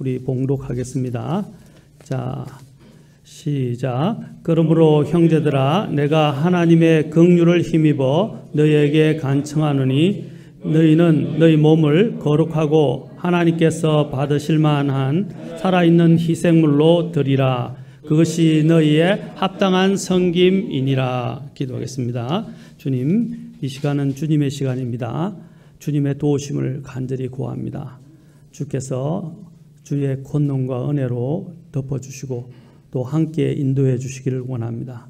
우리 봉독하겠습니다. 자, 시작. 그러므로 형제들아, 내가 하나님의 긍휼을 힘입어 너희에게 간청하노니 너희는 너희 몸을 거룩하고 하나님께서 받으실 만한 살아있는 희생물로 드리라. 그것이 너희의 합당한 섬김이니라. 기도하겠습니다. 주님, 이 시간은 주님의 시간입니다. 주님의 도우심을 간절히 구합니다. 주께서 주의 권능과 은혜로 덮어주시고 또 함께 인도해 주시기를 원합니다.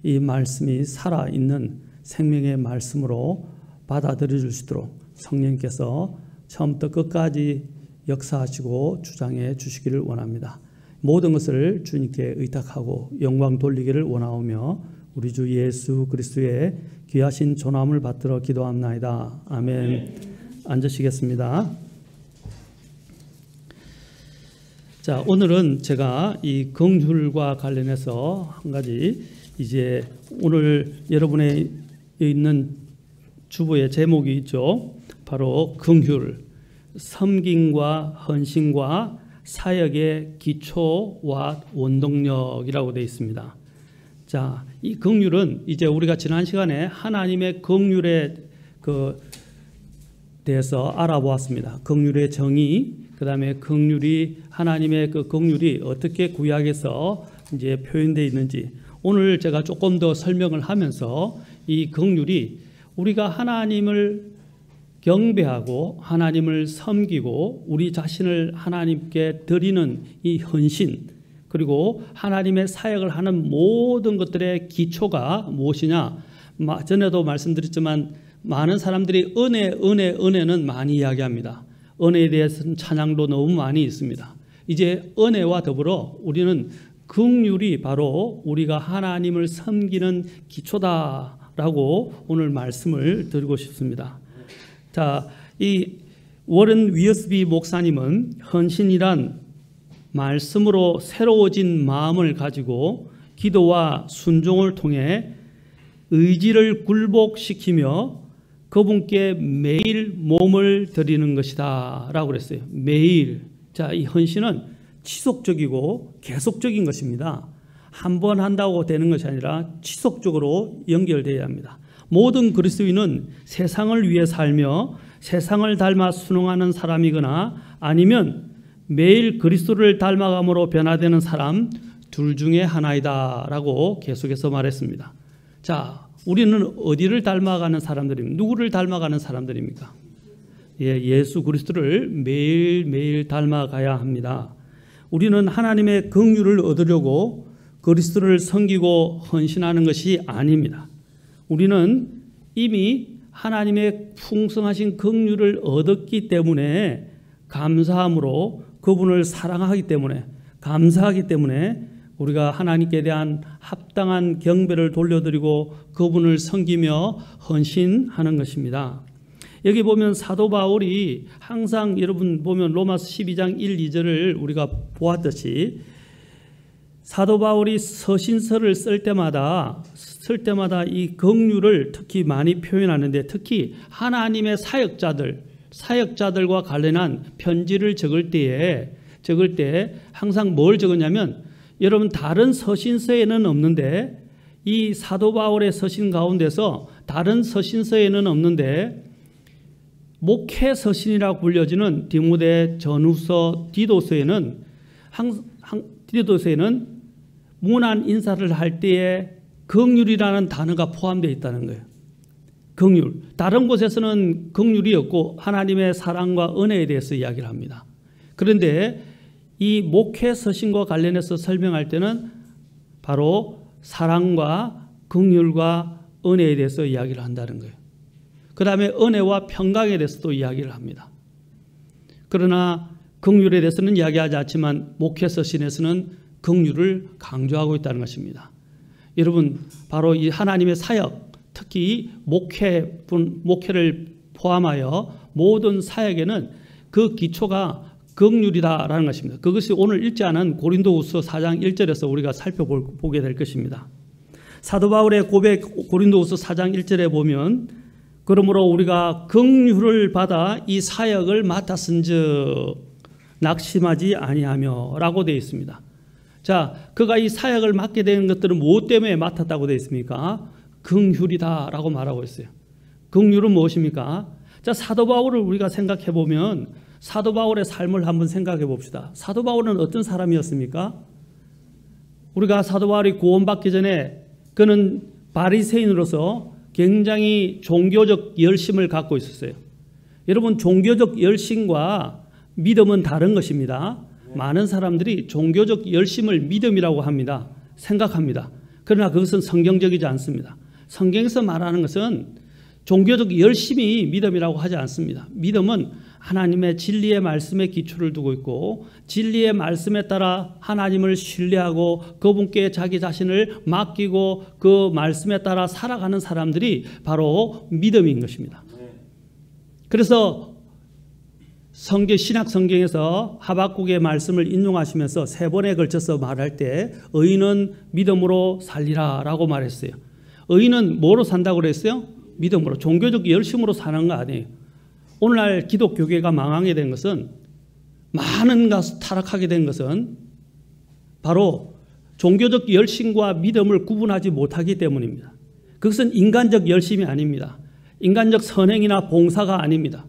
이 말씀이 살아있는 생명의 말씀으로 받아들여 수 있도록 성령께서 처음부터 끝까지 역사하시고 주장해 주시기를 원합니다. 모든 것을 주님께 의탁하고 영광 돌리기를 원하오며 우리 주 예수 그리스도의 귀하신 존함을 받들어 기도합나이다. 아멘. 앉으시겠습니다. 자, 오늘은 제가 이 긍휼과 관련해서 한 가지, 이제 오늘 여러분의 있는 주보의 제목이 있죠. 바로 긍휼, 섬김과 헌신과 사역의 기초와 원동력이라고 되어 있습니다. 자, 이 긍휼은 이제 우리가 지난 시간에 하나님의 긍휼에 대해서 알아보았습니다. 긍휼의 정의, 그 다음에 긍휼이, 하나님의 그 긍휼이 어떻게 구약에서 이제 표현되어 있는지 오늘 제가 조금 더 설명을 하면서 이 긍휼이 우리가 하나님을 경배하고 하나님을 섬기고 우리 자신을 하나님께 드리는 이 헌신, 그리고 하나님의 사역을 하는 모든 것들의 기초가 무엇이냐. 전에도 말씀드렸지만 많은 사람들이 은혜는 많이 이야기합니다. 은혜에 대해서는 찬양도 너무 많이 있습니다. 이제 은혜와 더불어 우리는 긍휼이 바로 우리가 하나님을 섬기는 기초다라고 오늘 말씀을 드리고 싶습니다. 자, 이 워런 위어스비 목사님은 헌신이란 말씀으로 새로워진 마음을 가지고 기도와 순종을 통해 의지를 굴복시키며 그분께 매일 몸을 드리는 것이다 라고 그랬어요. 매일. 자, 이 헌신은 지속적이고 계속적인 것입니다. 한 번 한다고 되는 것이 아니라 지속적으로 연결되어야 합니다. 모든 그리스도인은 세상을 위해 살며 세상을 닮아 순응하는 사람이거나 아니면 매일 그리스도를 닮아감으로 변화되는 사람 둘 중에 하나이다 라고 계속해서 말했습니다. 자, 우리는 어디를 닮아가는 사람들입니까? 누구를 닮아가는 사람들입니까? 예수 그리스도를 매일매일 닮아가야 합니다. 우리는 하나님의 긍휼을 얻으려고 그리스도를 섬기고 헌신하는 것이 아닙니다. 우리는 이미 하나님의 풍성하신 긍휼을 얻었기 때문에 감사함으로 그분을 사랑하기 때문에 감사하기 때문에 우리가 하나님께 대한 합당한 경배를 돌려드리고 그분을 섬기며 헌신하는 것입니다. 여기 보면 사도 바울이 항상 여러분 보면 로마서 12장 1, 2절을 우리가 보았듯이 사도 바울이 서신서를 쓸 때마다 이 긍휼을 특히 많이 표현하는데 특히 하나님의 사역자들과 관련한 편지를 적을 때 항상 뭘 적었냐면 여러분 다른 서신서에는 없는데 이 사도 바울의 서신 가운데서 다른 서신서에는 없는데 목회 서신이라고 불려지는 디모데 전후서 디도서에는 문안 인사를 할 때에 긍휼이라는 단어가 포함되어 있다는 거예요. 긍휼. 다른 곳에서는 긍휼이 없고 하나님의 사랑과 은혜에 대해서 이야기를 합니다. 그런데 이 목회 서신과 관련해서 설명할 때는 바로 사랑과 긍휼과 은혜에 대해서 이야기를 한다는 거예요. 그 다음에 은혜와 평강에 대해서도 이야기를 합니다. 그러나 긍휼에 대해서는 이야기하지 않지만 목회 서신에서는 긍휼을 강조하고 있다는 것입니다. 여러분, 바로 이 하나님의 사역, 특히 목회를 포함하여 모든 사역에는 그 기초가 긍휼이다라는 것입니다. 그것이 오늘 읽지 않은 고린도후서 4장 1절에서 우리가 살펴보게 될 것입니다. 사도 바울의 고백 고린도후서 4장 1절에 보면 그러므로 우리가 긍휼을 받아 이 사역을 맡았은즉 낙심하지 아니하며라고 되어 있습니다. 자, 그가 이 사역을 맡게 된 것들은 무엇 때문에 맡았다고 되어 있습니까? 긍휼이다라고 말하고 있어요. 긍휼은 무엇입니까? 자, 사도 바울을 우리가 생각해 보면 사도 바울의 삶을 한번 생각해 봅시다. 사도 바울은 어떤 사람이었습니까? 우리가 사도 바울이 구원받기 전에 그는 바리새인으로서 굉장히 종교적 열심을 갖고 있었어요. 여러분, 종교적 열심과 믿음은 다른 것입니다. 많은 사람들이 종교적 열심을 믿음이라고 합니다. 생각합니다. 그러나 그것은 성경적이지 않습니다. 성경에서 말하는 것은 종교적 열심이 믿음이라고 하지 않습니다. 믿음은 하나님의 진리의 말씀에 기초를 두고 있고 진리의 말씀에 따라 하나님을 신뢰하고 그분께 자기 자신을 맡기고 그 말씀에 따라 살아가는 사람들이 바로 믿음인 것입니다. 그래서 신약 성경에서 하박국의 말씀을 인용하시면서 3번에 걸쳐서 말할 때 의인은 믿음으로 살리라 라고 말했어요. 의인은 뭐로 산다고 그랬어요? 믿음으로, 종교적 열심으로 사는 거 아니에요. 오늘날 기독교계가 망하게 된 것은, 많은 가수 타락하게 된 것은 바로 종교적 열심과 믿음을 구분하지 못하기 때문입니다. 그것은 인간적 열심이 아닙니다. 인간적 선행이나 봉사가 아닙니다.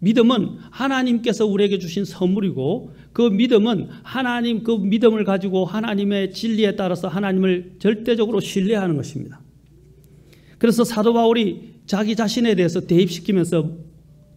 믿음은 하나님께서 우리에게 주신 선물이고 그 믿음은 하나님 그 믿음을 가지고 하나님의 진리에 따라서 하나님을 절대적으로 신뢰하는 것입니다. 그래서 사도 바울이 자기 자신에 대해서 대입시키면서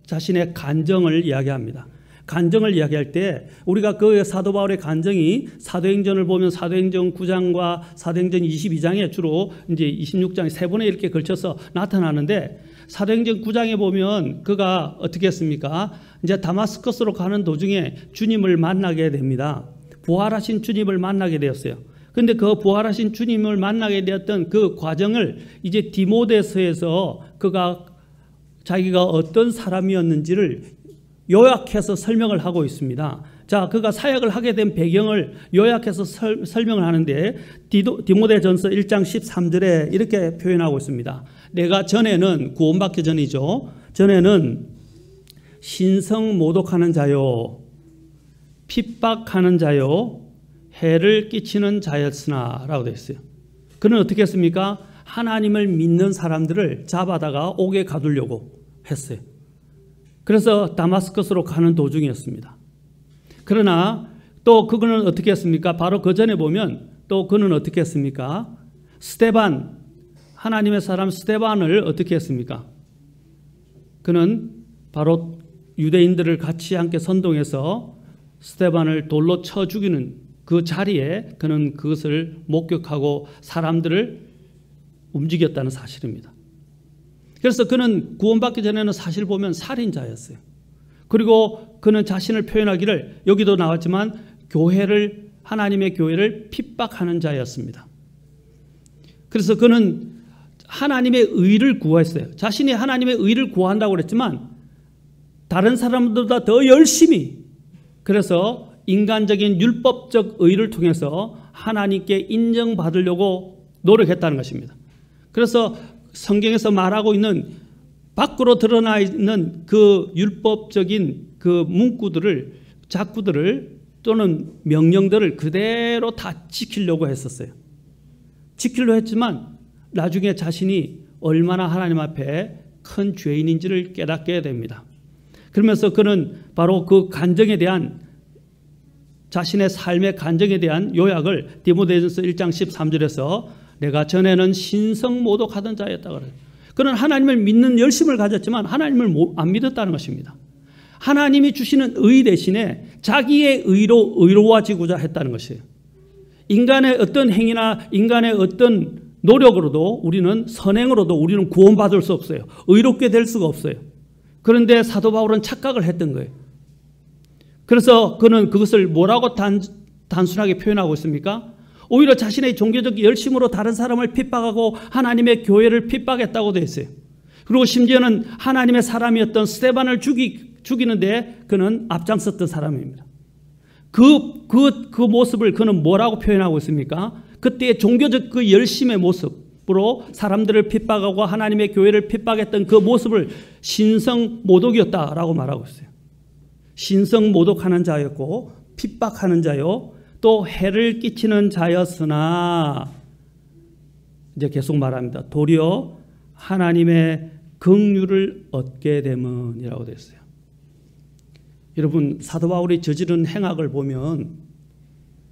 자신의 간정을 이야기합니다. 간정을 이야기할 때 우리가 그 사도 바울의 간정이 사도행전을 보면 사도행전 9장과 사도행전 22장에 주로 이제 26장에 3번에 이렇게 걸쳐서 나타나는데 사도행전 9장에 보면 그가 어떻게 했습니까? 이제 다마스커스로 가는 도중에 주님을 만나게 됩니다. 부활하신 주님을 만나게 되었어요. 그런데 그 부활하신 주님을 만나게 되었던 그 과정을 이제 디모데서에서 그가 자기가 어떤 사람이었는지를 요약해서 설명을 하고 있습니다. 자, 그가 사역을 하게 된 배경을 요약해서 설명을 하는데 디모데전서 1장 13절에 이렇게 표현하고 있습니다. 내가 전에는, 구원받기 전이죠, 전에는 신성 모독하는 자요, 핍박하는 자요, 해를 끼치는 자였으나 라고 되어 있어요. 그는 어떻게 했습니까? 하나님을 믿는 사람들을 잡아다가 옥에 가두려고 했어요. 그래서 다마스커스로 가는 도중이었습니다. 그러나 또 그거는 어떻게 했습니까? 바로 그 전에 보면 또 그는 어떻게 했습니까? 스데반, 하나님의 사람 스데반을 어떻게 했습니까? 그는 바로 유대인들을 같이 함께 선동해서 스데반을 돌로 쳐 죽이는 그 자리에 그는 그것을 목격하고 사람들을 움직였다는 사실입니다. 그래서 그는 구원받기 전에는 사실 보면 살인자였어요. 그리고 그는 자신을 표현하기를 여기도 나왔지만 하나님의 교회를 핍박하는 자였습니다. 그래서 그는 하나님의 의를 구했어요. 자신이 하나님의 의를 구한다고 그랬지만 다른 사람들보다 더 열심히, 그래서 인간적인 율법적 의를 통해서 하나님께 인정받으려고 노력했다는 것입니다. 그래서 성경에서 말하고 있는 밖으로 드러나 있는 그 율법적인 그 문구들을, 작구들을 또는 명령들을 그대로 다 지키려고 했었어요. 지키려 했지만 나중에 자신이 얼마나 하나님 앞에 큰 죄인인지를 깨닫게 됩니다. 그러면서 그는 바로 그 간정에 대한, 자신의 삶의 간정에 대한 요약을 디모데전서 1장 13절에서 내가 전에는 신성 모독하던 자였다고 그래요. 그는 하나님을 믿는 열심을 가졌지만 하나님을 안 믿었다는 것입니다. 하나님이 주시는 의 대신에 자기의 의로 의로워지고자 했다는 것이에요. 인간의 어떤 행위나 인간의 어떤 노력으로도, 우리는 선행으로도 우리는 구원받을 수 없어요. 의롭게 될 수가 없어요. 그런데 사도 바울은 착각을 했던 거예요. 그래서 그는 그것을 뭐라고 단순하게 표현하고 있습니까? 오히려 자신의 종교적 열심으로 다른 사람을 핍박하고 하나님의 교회를 핍박했다고 되어 있어요. 그리고 심지어는 하나님의 사람이었던 스데반을 죽이는데 그는 앞장섰던 사람입니다. 그 모습을 그는 뭐라고 표현하고 있습니까? 그때의 종교적 그 열심의 모습으로 사람들을 핍박하고 하나님의 교회를 핍박했던 그 모습을 신성 모독이었다라고 말하고 있어요. 신성 모독하는 자였고 핍박하는 자요 또 해를 끼치는 자였으나 이제 계속 말합니다. 도리어 하나님의 긍휼을 얻게 됨은이라고 되어 있어요. 여러분 사도 바울이 저지른 행악을 보면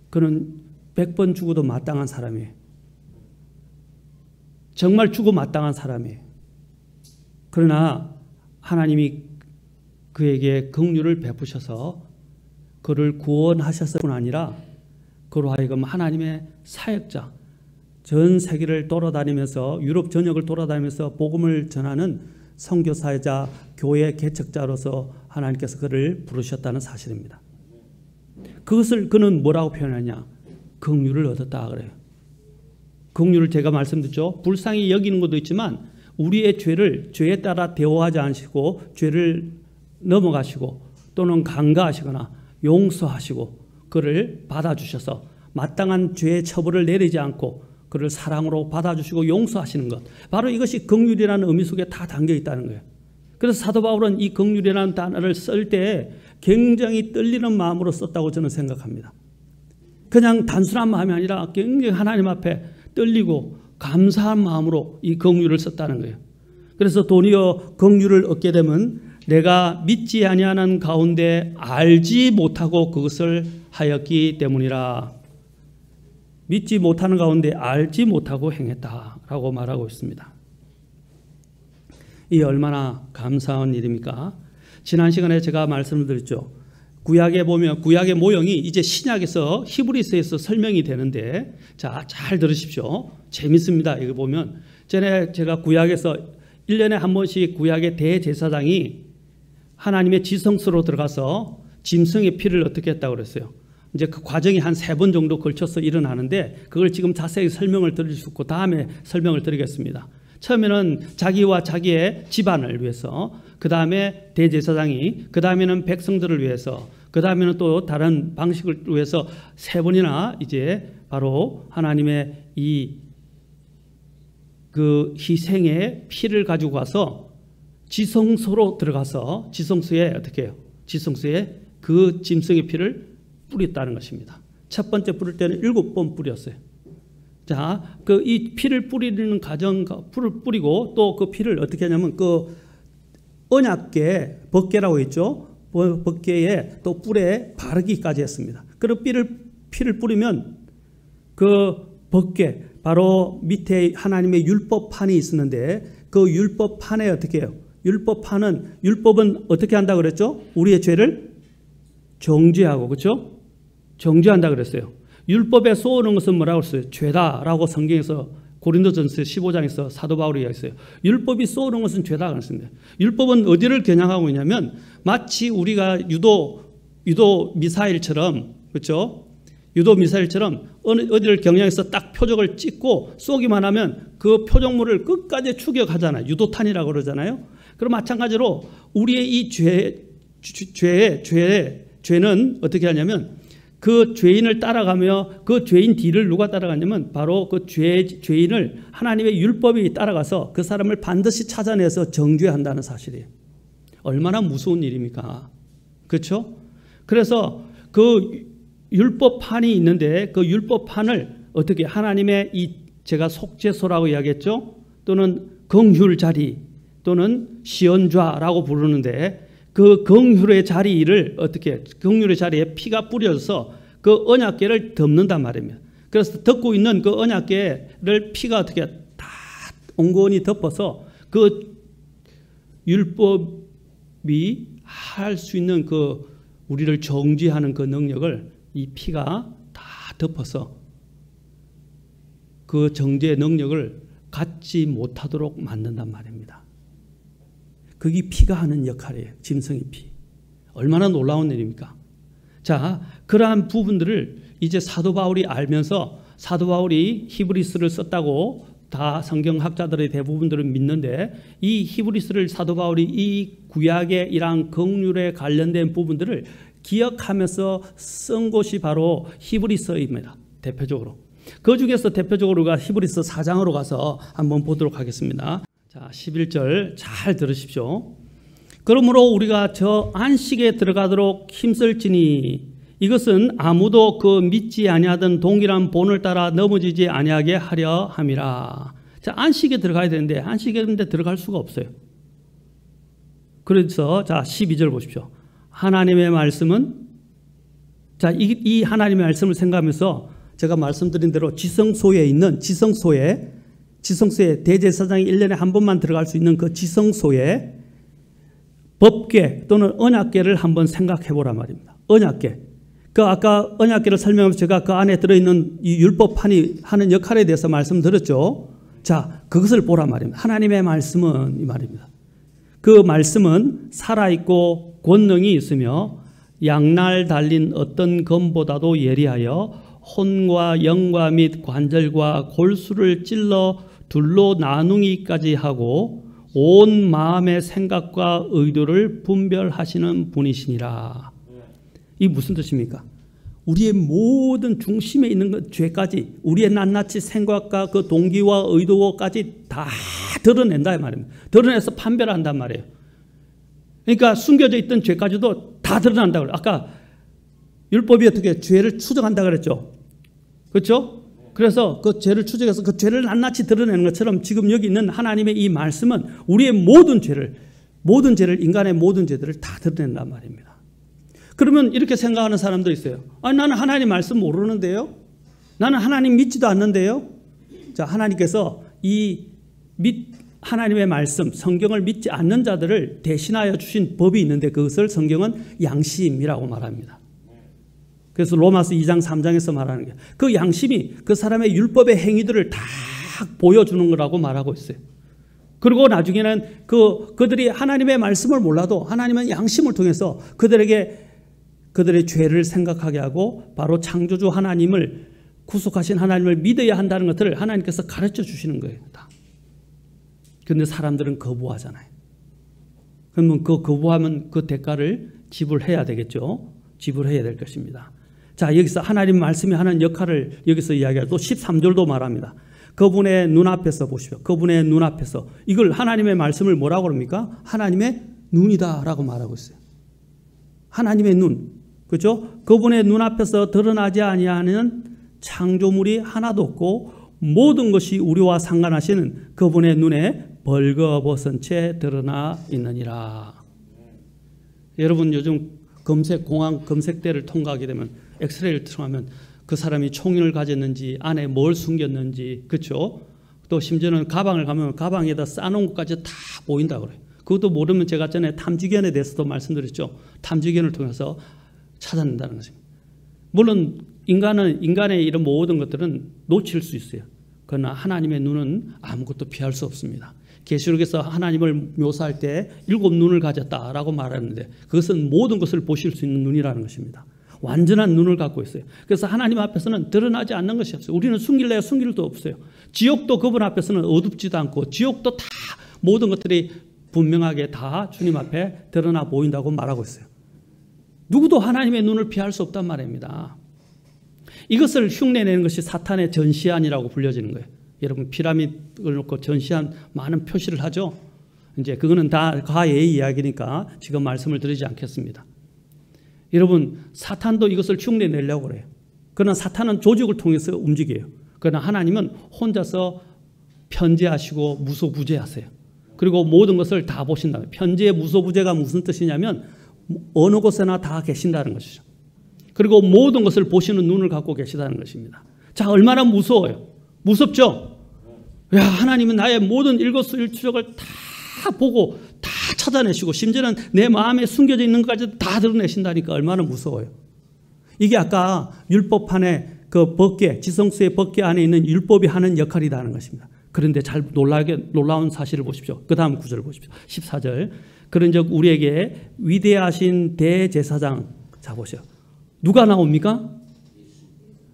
그는 100번 죽어도 마땅한 사람이에요. 정말 죽어 마땅한 사람이에요. 그러나 하나님이 그에게 긍휼을 베푸셔서 그를 구원하셨을 뿐 아니라 그로 하여금 하나님의 사역자, 전 세계를 돌아다니면서 유럽 전역을 돌아다니면서 복음을 전하는 선교사이자 교회 개척자로서 하나님께서 그를 부르셨다는 사실입니다. 그것을 그는 뭐라고 표현하냐? 긍휼을 얻었다 그래요. 긍휼을 제가 말씀드렸죠. 불쌍히 여기는 것도 있지만 우리의 죄를 죄에 따라 대우하지 않으시고 죄를 넘어가시고 또는 간과하시거나 용서하시고 그를 받아주셔서 마땅한 죄의 처벌을 내리지 않고 그를 사랑으로 받아주시고 용서하시는 것, 바로 이것이 긍휼이라는 의미 속에 다 담겨 있다는 거예요. 그래서 사도 바울은 이 긍휼이라는 단어를 쓸 때 굉장히 떨리는 마음으로 썼다고 저는 생각합니다. 그냥 단순한 마음이 아니라 굉장히 하나님 앞에 떨리고 감사한 마음으로 이 긍휼을 썼다는 거예요. 그래서 도리어 긍휼을 얻게 되면 내가 믿지 아니하는 가운데 알지 못하고 그것을 하였기 때문이라. 믿지 못하는 가운데 알지 못하고 행했다라고 말하고 있습니다. 이 얼마나 감사한 일입니까? 지난 시간에 제가 말씀을 드렸죠. 구약에 보면 구약의 모형이 이제 신약에서 히브리서에서 설명이 되는데, 자, 잘 들으십시오. 재밌습니다. 이거 보면 전에 제가 구약에서 1년에 한 번씩 구약의 대제사장이 하나님의 지성소로 들어가서 짐승의 피를 어떻게 했다고 그랬어요. 이제 그 과정이 한 3번 정도 걸쳐서 일어나는데 그걸 지금 자세히 설명을 드릴 수 없고 다음에 설명을 드리겠습니다. 처음에는 자기와 자기의 집안을 위해서, 그 다음에 대제사장이, 그 다음에는 백성들을 위해서, 그 다음에는 또 다른 방식을 위해서 3번이나 이제 바로 하나님의 그 희생의 피를 가지고 가서 지성소로 들어가서 지성소에 어떻게 해요? 지성소에 그 짐승의 피를 뿌렸다는 것입니다. 첫 번째 뿌릴 때는 7번 뿌렸어요. 자, 그 이 피를 뿌리는 과정, 풀을 뿌리고 또 그 피를 어떻게 하냐면 그 언약궤, 벗개라고 했죠. 벗개에 또 뿔에 바르기까지 했습니다. 그리고 피를 뿌리면 그 벗개, 바로 밑에 하나님의 율법판이 있었는데 그 율법판에 어떻게 해요? 율법은 어떻게 한다고 그랬죠? 우리의 죄를 정죄하고, 그렇죠? 정죄한다 그랬어요. 율법에 쏘는 것은 뭐라고 했어요? 죄다라고 성경에서 고린도전서 15장에서 사도 바울이 이야기했어요. 율법이 쏘는 것은 죄다 그랬습니다. 율법은 어디를 겨냥하고 있냐면 마치 우리가 유도 미사일처럼, 그렇죠? 유도 미사일처럼 어디를 겨냥해서 딱 표적을 찍고 쏘기만 하면 그 표적물을 끝까지 추격하잖아요. 유도탄이라고 그러잖아요. 그럼 마찬가지로 우리의 이 죄는 어떻게 하냐면 그 죄인을 따라가며 그 죄인 뒤를 누가 따라가냐면 바로 그 죄인을 하나님의 율법이 따라가서 그 사람을 반드시 찾아내서 정죄한다는 사실이에요. 얼마나 무서운 일입니까? 그렇죠? 그래서 그 율법판이 있는데 그 율법판을 어떻게 하나님의 제가 속죄소라고 이야기했죠? 또는 긍휼 자리 또는 시언좌라고 부르는데 그 긍휼의 자리를 어떻게, 긍휼의 자리에 피가 뿌려져서 그 언약궤를 덮는단 말입니다. 그래서 덮고 있는 그 언약궤를 피가 어떻게 다 온건히 덮어서 그 율법이 할 수 있는 그 우리를 정죄하는 그 능력을 이 피가 다 덮어서 그 정죄의 능력을 갖지 못하도록 만든단 말입니다. 그게 피가 하는 역할이에요. 짐승의 피. 얼마나 놀라운 일입니까? 자, 그러한 부분들을 이제 사도 바울이 알면서 사도 바울이 히브리서를 썼다고 다 성경학자들의 대부분들은 믿는데 이 히브리서를 사도 바울이 이 구약의 이러한 긍휼에 관련된 부분들을 기억하면서 쓴 곳이 바로 히브리서입니다. 대표적으로. 그 중에서 대표적으로 우리가 히브리서 4장으로 가서 한번 보도록 하겠습니다. 자, 11절 잘 들으십시오. 그러므로 우리가 저 안식에 들어가도록 힘쓸지니 이것은 아무도 그 믿지 아니하던 동일한 본을 따라 넘어지지 아니하게 하려 함이라. 자, 안식에 들어가야 되는데 안식에 들어갈 수가 없어요. 그래서 자 12절 보십시오. 하나님의 말씀은 자, 이 하나님의 말씀을 생각하면서 제가 말씀드린 대로 지성소에 있는 지성소에 대제사장이 1년에 한 번만 들어갈 수 있는 그 지성소에 법궤 또는 언약궤를 한번 생각해 보란 말입니다. 언약궤. 그 아까 언약궤를 설명하면서 제가 그 안에 들어있는 이 율법판이 하는 역할에 대해서 말씀드렸죠. 자, 그것을 보란 말입니다. 하나님의 말씀은 이 말입니다. 그 말씀은 살아있고 권능이 있으며 양날 달린 어떤 검보다도 예리하여 혼과 영과 및 관절과 골수를 찔러 둘로 나누기까지 하고 온 마음의 생각과 의도를 분별하시는 분이시니라. 이게 무슨 뜻입니까? 우리의 모든 중심에 있는 그 죄까지 우리의 낱낱이 생각과 그 동기와 의도까지 다 드러낸다 이 말입니다. 드러내서 판별한단 말이에요. 그러니까 숨겨져 있던 죄까지도 다 드러난다고. 아까 율법이 어떻게 죄를 추적한다 그랬죠. 그렇죠? 그래서 그 죄를 추적해서 그 죄를 낱낱이 드러내는 것처럼 지금 여기 있는 하나님의 이 말씀은 우리의 모든 죄를 인간의 모든 죄들을 다 드러낸단 말입니다. 그러면 이렇게 생각하는 사람도 있어요. 아니, 나는 하나님 말씀 모르는데요. 나는 하나님 믿지도 않는데요. 자, 하나님께서 하나님의 말씀, 성경을 믿지 않는 자들을 대신하여 주신 법이 있는데 그것을 성경은 양심이라고 말합니다. 그래서 로마서 2장 3장에서 말하는 게 그 양심이 그 사람의 율법의 행위들을 다 보여주는 거라고 말하고 있어요. 그리고 나중에는 그들이 하나님의 말씀을 몰라도 하나님은 양심을 통해서 그들의 죄를 생각하게 하고 바로 창조주 하나님을 구속하신 하나님을 믿어야 한다는 것들을 하나님께서 가르쳐 주시는 거예요. 그런데 사람들은 거부하잖아요. 그러면 그 거부하면 그 대가를 지불해야 되겠죠. 지불해야 될 것입니다. 자, 여기서 하나님 말씀이 하는 역할을 여기서 이야기하고 또 13절도 말합니다. 그분의 눈앞에서 보십시오. 그분의 눈앞에서 이걸 하나님의 말씀을 뭐라고 그럽니까? 하나님의 눈이다라고 말하고 있어요. 하나님의 눈. 그렇죠? 그분의 눈앞에서 드러나지 아니하는 창조물이 하나도 없고 모든 것이 우리와 상관하시는 그분의 눈에 벌거벗은 채 드러나 있느니라. 여러분 요즘 공항 검색대를 통과하게 되면 엑스레이를 통하면 그 사람이 총을 가졌는지 안에 뭘 숨겼는지 그렇죠? 또 심지어는 가방을 가면 가방에다 싸놓은 것까지 다 보인다고 그래요. 그것도 모르면 제가 전에 탐지견에 대해서도 말씀드렸죠. 탐지견을 통해서 찾아낸다는 것입니다. 물론 인간의 이런 모든 것들은 놓칠 수 있어요. 그러나 하나님의 눈은 아무것도 피할 수 없습니다. 계시록에서 하나님을 묘사할 때 7눈을 가졌다라고 말하는데 그것은 모든 것을 보실 수 있는 눈이라는 것입니다. 완전한 눈을 갖고 있어요. 그래서 하나님 앞에서는 드러나지 않는 것이 없어요. 우리는 숨길래야 숨길 도 없어요. 지옥도 그분 앞에서는 어둡지도 않고 지옥도 다 모든 것들이 분명하게 다 주님 앞에 드러나 보인다고 말하고 있어요. 누구도 하나님의 눈을 피할 수 없단 말입니다. 이것을 흉내내는 것이 사탄의 전시안이라고 불려지는 거예요. 여러분 피라미드를 놓고 전시한 많은 표시를 하죠. 이제 그거는 다 가의 이야기니까 지금 말씀을 드리지 않겠습니다. 여러분 사탄도 이것을 흉내내려고 그래요. 그러나 사탄은 조직을 통해서 움직여요. 그러나 하나님은 혼자서 편재하시고 무소부재하세요. 그리고 모든 것을 다 보신다. 편재 무소부재가 무슨 뜻이냐면 어느 곳에나 다 계신다는 것이죠. 그리고 모든 것을 보시는 눈을 갖고 계시다는 것입니다. 자, 얼마나 무서워요. 무섭죠? 야, 하나님은 나의 모든 일거수일투족을 다 보고 다 찾아내시고 심지어는 내 마음에 숨겨져 있는 것까지 다 드러내신다니까 얼마나 무서워요. 이게 아까 율법판에 그 법궤, 지성소의 법궤 안에 있는 율법이 하는 역할이라는 것입니다. 그런데 잘 놀라운 사실을 보십시오. 그 다음 구절을 보십시오. 14절. 그런즉 우리에게 위대하신 대제사장, 자 보세요. 누가 나옵니까?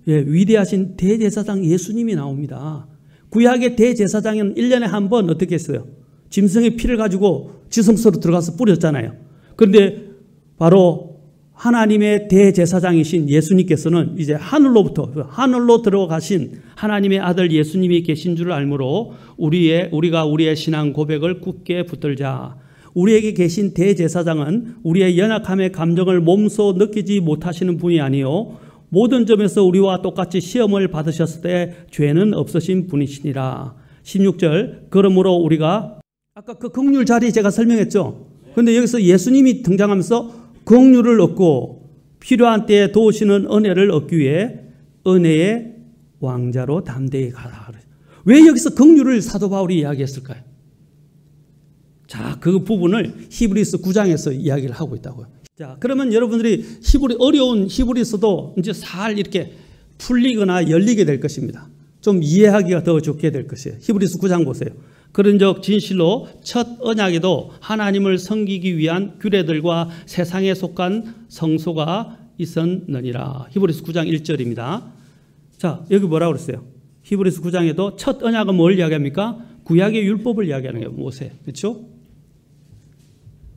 예, 위대하신 대제사장 예수님이 나옵니다. 구약의 대제사장은 1년에 한 번 어떻게 했어요? 짐승의 피를 가지고 지성소로 들어가서 뿌렸잖아요. 그런데 바로 하나님의 대제사장이신 예수님께서는 이제 하늘로 들어가신 하나님의 아들 예수님이 계신 줄 알므로 우리가 우리의 신앙 고백을 굳게 붙들자. 우리에게 계신 대제사장은 우리의 연약함의 감정을 몸소 느끼지 못하시는 분이 아니요 모든 점에서 우리와 똑같이 시험을 받으셨을 때 죄는 없으신 분이시니라. 16절 그러므로 우리가 아까 그 긍휼 자리 제가 설명했죠. 그런데 여기서 예수님이 등장하면서 긍휼을 얻고 필요한 때에 도우시는 은혜를 얻기 위해 은혜의 왕자로 담대히 가라. 왜 여기서 긍휼을 사도 바울이 이야기했을까요? 자, 그 부분을 히브리서 9장에서 이야기를 하고 있다고요. 자, 그러면 여러분들이 어려운 히브리서도 이제 살 이렇게 풀리거나 열리게 될 것입니다. 좀 이해하기가 더 좋게 될 것이에요. 히브리서 9장 보세요. 그런즉 진실로 첫 언약에도 하나님을 섬기기 위한 규례들과 세상에 속한 성소가 있었느니라. 히브리서 9장 1절입니다. 자, 여기 뭐라고 그랬어요? 히브리서 9장에도 첫 언약은 뭘 이야기합니까? 구약의 율법을 이야기하는 거예요. 모세. 그렇죠?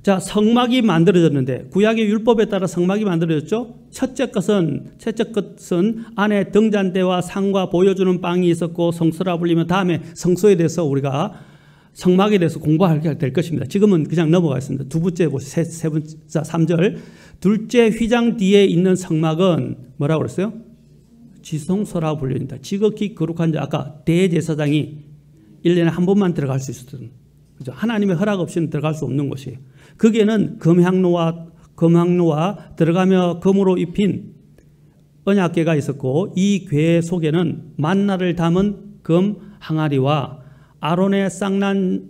자, 성막이 만들어졌는데 구약의 율법에 따라 성막이 만들어졌죠. 첫째 것은 안에 등잔대와 상과 보여주는 빵이 있었고 성소라 불리면 다음에 성소에 대해서 우리가 성막에 대해서 공부하게 될 것입니다. 지금은 그냥 넘어가겠습니다. 두 번째 보세요. 세 번째, 자, 3절. 둘째 휘장 뒤에 있는 성막은 뭐라고 그랬어요? 지성소라 불립니다. 지극히 거룩한 자. 아까 대제사장이 1년에 한 번만 들어갈 수 있었던, 그죠? 하나님의 허락 없이는 들어갈 수 없는 곳이에요. 거기에는 금향로와 들어가며 금으로 입힌 언약궤가 있었고 이 궤 속에는 만나를 담은 금 항아리와 아론의 쌍난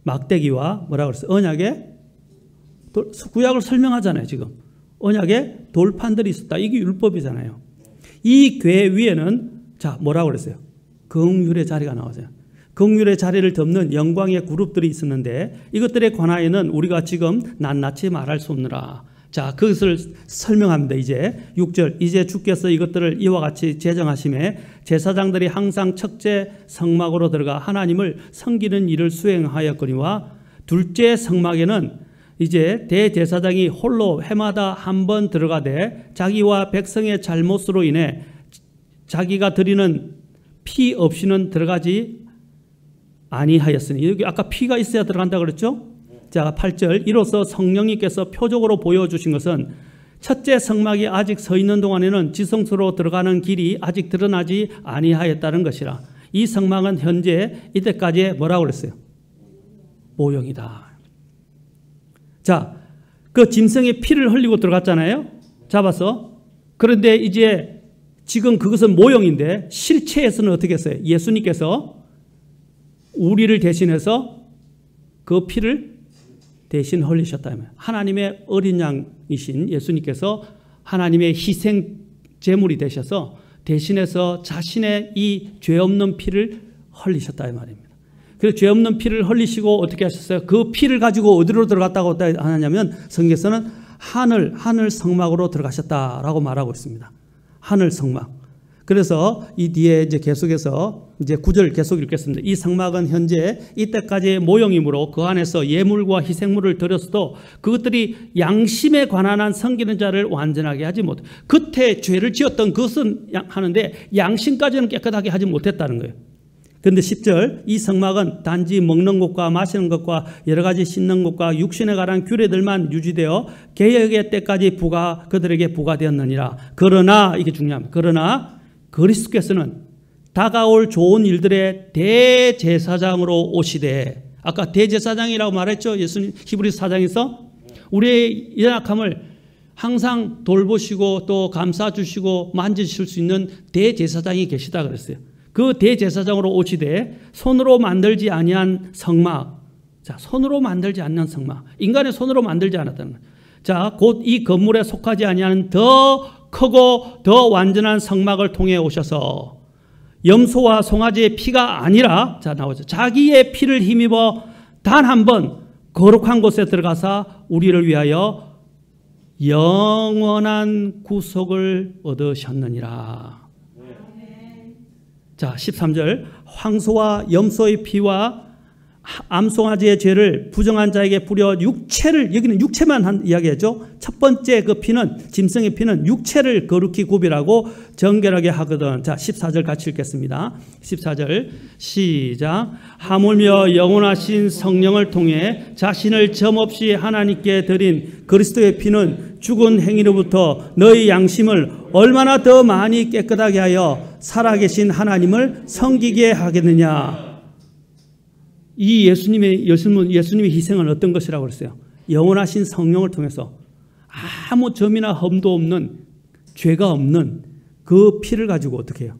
막대기와 뭐라고 그랬어요? 언약의 구약을 설명하잖아요. 지금 언약의 돌판들이 있었다. 이게 율법이잖아요. 이 궤 위에는 자 뭐라고 그랬어요? 긍휼의 자리가 나오죠. 긍휼의 자리를 덮는 영광의 그룹들이 있었는데 이것들에 관하여는 우리가 지금 낱낱이 말할 수 없느라. 자, 그것을 설명합니다. 이제 6절. 이제 주께서 이것들을 이와 같이 제정하심에 제사장들이 항상 첫째 성막으로 들어가 하나님을 섬기는 일을 수행하였거니와 둘째 성막에는 이제 대제사장이 홀로 해마다 한 번 들어가되 자기와 백성의 잘못으로 인해 자기가 드리는 피 없이는 들어가지 아니하였으니. 여기 아까 피가 있어야 들어간다 그랬죠? 자, 8절. 이로써 성령님께서 표적으로 보여주신 것은 첫째 성막이 아직 서 있는 동안에는 지성소로 들어가는 길이 아직 드러나지 아니하였다는 것이라. 이 성막은 현재 이때까지 뭐라고 그랬어요? 모형이다. 자, 그 짐승의 피를 흘리고 들어갔잖아요. 잡아서. 그런데 이제 지금 그것은 모형인데 실체에서는 어떻게 했어요? 예수님께서 우리를 대신해서 그 피를 대신 흘리셨다. 하나님의 어린 양이신 예수님께서 하나님의 희생 제물이 되셔서 대신해서 자신의 이 죄 없는 피를 흘리셨다 이 말입니다. 그래서 죄 없는 피를 흘리시고 어떻게 하셨어요? 그 피를 가지고 어디로 들어갔다고 하냐면 성경에서는 하늘 성막으로 들어가셨다라고 말하고 있습니다. 하늘 성막. 그래서 이 뒤에 이제 계속해서 이제 9절 계속 읽겠습니다. 이 성막은 현재 이때까지의 모형이므로 그 안에서 예물과 희생물을 드렸어도 그것들이 양심에 관한 한 섬기는 자를 완전하게 하지 못. 그때 죄를 지었던 그것은 하는데 양심까지는 깨끗하게 하지 못했다는 거예요. 그런데 10절 이 성막은 단지 먹는 것과 마시는 것과 여러 가지 씻는 것과 육신에 관한 규례들만 유지되어 개혁의 때까지 그들에게 부과되었느니라. 그러나 이게 중요합니다. 그러나 그리스도께서는 다가올 좋은 일들의 대제사장으로 오시되, 아까 대제사장이라고 말했죠. 예수님 히브리서 4장에서 우리의 연약함을 항상 돌보시고 또 감싸주시고 만지실 수 있는 대제사장이 계시다 그랬어요. 그 대제사장으로 오시되 손으로 만들지 아니한 성막. 자, 손으로 만들지 않는 성막. 인간의 손으로 만들지 않았다는 거예요. 자, 곧 이 건물에 속하지 아니하는 더 크고 더 완전한 성막을 통해 오셔서 염소와 송아지의 피가 아니라, 자 나오죠, 자기의 피를 힘입어 단 한 번 거룩한 곳에 들어가서 우리를 위하여 영원한 구속을 얻으셨느니라. 자, 13절 황소와 염소의 피와 암송아지의 죄를 부정한 자에게 뿌려 육체를, 여기는 육체만 이야기하죠. 첫 번째 그 피는, 짐승의 피는 육체를 거룩히 구별하고 정결하게 하거든. 자, 14절 같이 읽겠습니다. 14절 시작. 하물며 영원하신 성령을 통해 자신을 점없이 하나님께 드린 그리스도의 피는 죽은 행위로부터 너희 양심을 얼마나 더 많이 깨끗하게 하여 살아계신 하나님을 섬기게 하겠느냐. 이 예수님의 희생은 어떤 것이라고 그랬어요? 영원하신 성령을 통해서 아무 점이나 흠도 없는, 죄가 없는 그 피를 가지고 어떻게 해요?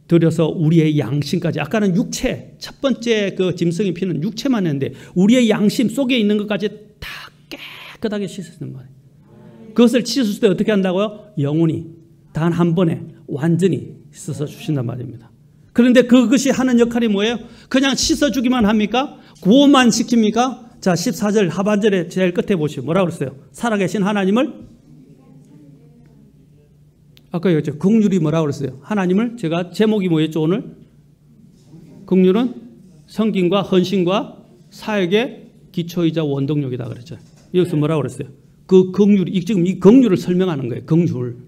들여서 우리의 양심까지, 아까는 육체, 첫 번째 그 짐승의 피는 육체만 했는데 우리의 양심 속에 있는 것까지 다 깨끗하게 씻으시는 거예요. 그것을 씻을 때 어떻게 한다고요? 영원히 단 한 번에 완전히 씻어서 주신단 말입니다. 그런데 그것이 하는 역할이 뭐예요? 그냥 씻어주기만 합니까? 구원만 시킵니까? 자, 14절 하반절에 제일 끝에 보시죠. 뭐라고 그랬어요? 살아계신 하나님을, 아까 얘기했죠. 긍휼이 뭐라고 그랬어요? 하나님을, 제가 제목이 뭐였죠 오늘? 긍휼은 성김과 헌신과 사역의 기초이자 원동력이다 그랬죠. 여기서 뭐라고 그랬어요? 그 긍휼이, 지금 이 긍휼을 설명하는 거예요. 긍휼.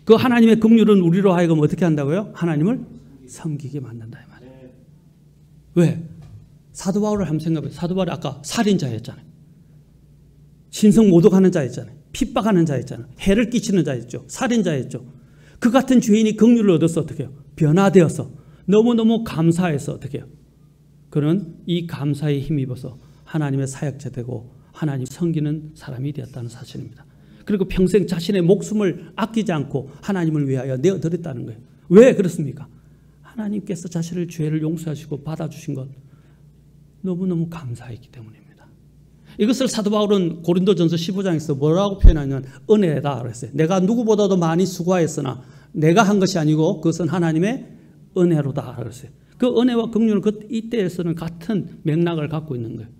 그 하나님의 긍휼은 우리로 하여금 어떻게 한다고요? 하나님을 섬기게 만든다 이 말이에요. 왜? 사도 바울을 한번 생각해보세요. 사도 바울이 아까 살인자였잖아요. 신성 모독하는 자였잖아요. 핍박하는 자였잖아요. 해를 끼치는 자였죠. 살인자였죠. 그 같은 죄인이 긍휼을 얻어서 어떻게 해요? 변화되어서 너무너무 감사해서 어떻게 해요? 그는 이 감사에 힘입어서 하나님의 사역자 되고 하나님 섬기는 사람이 되었다는 사실입니다. 그리고 평생 자신의 목숨을 아끼지 않고 하나님을 위하여 내어드렸다는 거예요. 왜 그렇습니까? 하나님께서 자신의 죄를 용서하시고 받아주신 것 너무너무 감사했기 때문입니다. 이것을 사도 바울은 고린도전서 15장에서 뭐라고 표현하냐면 은혜다 그랬어요. 내가 누구보다도 많이 수고하였으나 내가 한 것이 아니고 그것은 하나님의 은혜로다 그랬어요. 그 은혜와 긍휼은 이때에서는 같은 맥락을 갖고 있는 거예요.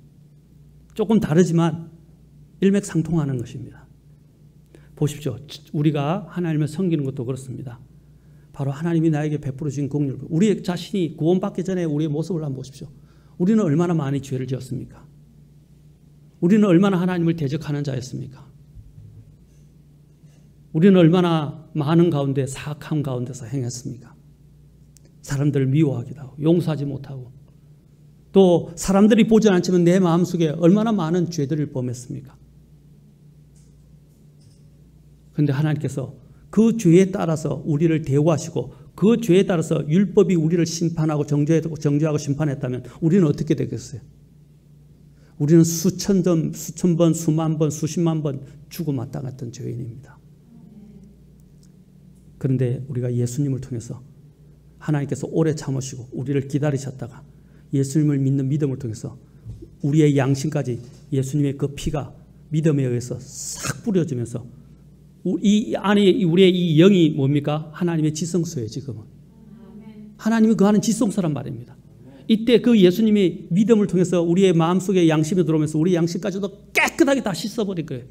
조금 다르지만 일맥상통하는 것입니다. 보십시오. 우리가 하나님을 섬기는 것도 그렇습니다. 바로 하나님이 나에게 베풀어 주신 긍휼. 우리 자신이 구원받기 전에 우리의 모습을 한번 보십시오. 우리는 얼마나 많이 죄를 지었습니까? 우리는 얼마나 하나님을 대적하는 자였습니까? 우리는 얼마나 많은 가운데 사악함 가운데서 행했습니까? 사람들을 미워하기도 하고 용서하지 못하고 또 사람들이 보지 않지만 내 마음속에 얼마나 많은 죄들을 범했습니까? 그런데 하나님께서 그 죄에 따라서 우리를 대우하시고 그 죄에 따라서 율법이 우리를 심판하고 정죄하고 심판했다면 우리는 어떻게 되겠어요? 우리는 수천 번, 수만 번, 수십만 번 죽어 마땅했던 죄인입니다. 그런데 우리가 예수님을 통해서 하나님께서 오래 참으시고 우리를 기다리셨다가 예수님을 믿는 믿음을 통해서 우리의 양심까지 예수님의 그 피가 믿음에 의해서 싹 뿌려지면서 이 안에 우리의 이 영이 뭡니까? 하나님의 지성소예요. 지금은 하나님이 거하는 지성소란 말입니다. 이때 그 예수님이 믿음을 통해서 우리의 마음속에 양심이 들어오면서 우리 양심까지도 깨끗하게 다 씻어버릴 거예요.